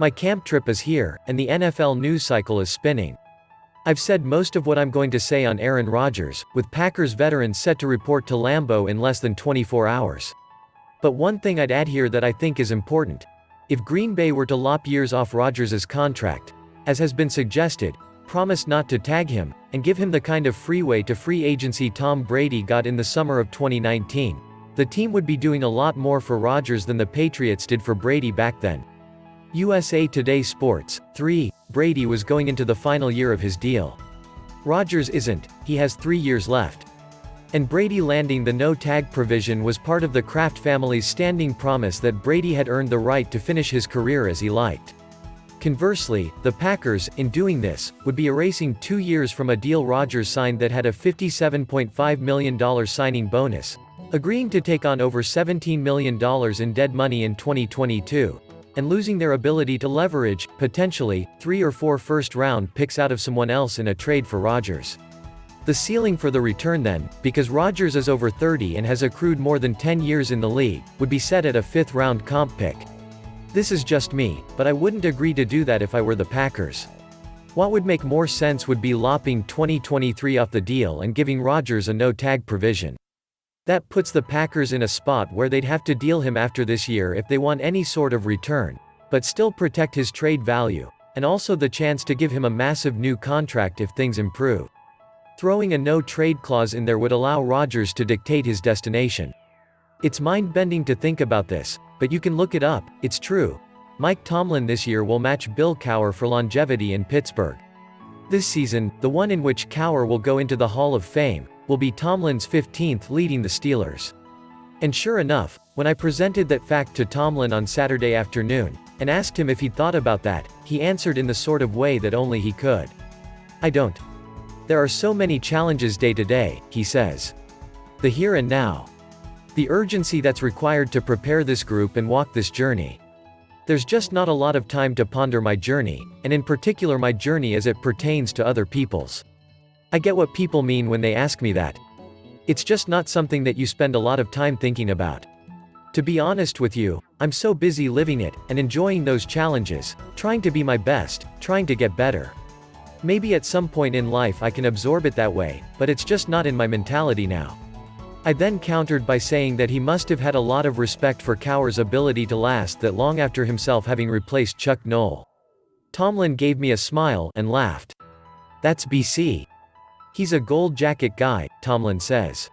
My camp trip is here, and the NFL news cycle is spinning. I've said most of what I'm going to say on Aaron Rodgers, with Packers veterans set to report to Lambeau in less than 24 hours. But one thing I'd add here that I think is important. If Green Bay were to lop years off Rodgers' contract, as has been suggested, promise not to tag him, and give him the kind of freeway to free agency Tom Brady got in the summer of 2019, the team would be doing a lot more for Rodgers than the Patriots did for Brady back then. USA Today Sports. 3. Brady was going into the final year of his deal. Rodgers isn't, he has 3 years left. And Brady landing the no-tag provision was part of the Kraft family's standing promise that Brady had earned the right to finish his career as he liked. Conversely, the Packers, in doing this, would be erasing 2 years from a deal Rodgers signed that had a $57.5 million signing bonus, agreeing to take on over $17 million in dead money in 2022, and losing their ability to leverage, potentially, 3 or 4 first-round picks out of someone else in a trade for Rodgers. The ceiling for the return then, because Rodgers is over 30 and has accrued more than 10 years in the league, would be set at a 5th-round comp pick. This is just me, but I wouldn't agree to do that if I were the Packers. What would make more sense would be lopping 2023 off the deal and giving Rodgers a no-tag provision. That puts the Packers in a spot where they'd have to deal him after this year if they want any sort of return, but still protect his trade value, and also the chance to give him a massive new contract if things improve. Throwing a no-trade clause in there would allow Rodgers to dictate his destination. It's mind-bending to think about this, but you can look it up, it's true. Mike Tomlin this year will match Bill Cowher for longevity in Pittsburgh. This season, the one in which Cowher will go into the Hall of Fame, will be Tomlin's 15th leading the Steelers. And sure enough, when I presented that fact to Tomlin on Saturday afternoon, and asked him if he'd thought about that, he answered in the sort of way that only he could. I don't. There are so many challenges day to day, he says. The here and now. The urgency that's required to prepare this group and walk this journey. There's just not a lot of time to ponder my journey, and in particular my journey as it pertains to other people's. I get what people mean when they ask me that. It's just not something that you spend a lot of time thinking about. To be honest with you, I'm so busy living it, and enjoying those challenges, trying to be my best, trying to get better. Maybe at some point in life I can absorb it that way, but it's just not in my mentality now. I then countered by saying that he must have had a lot of respect for Cowher's ability to last that long after himself having replaced Chuck Noll. Tomlin gave me a smile and laughed. That's BC. He's a gold jacket guy, Tomlin says.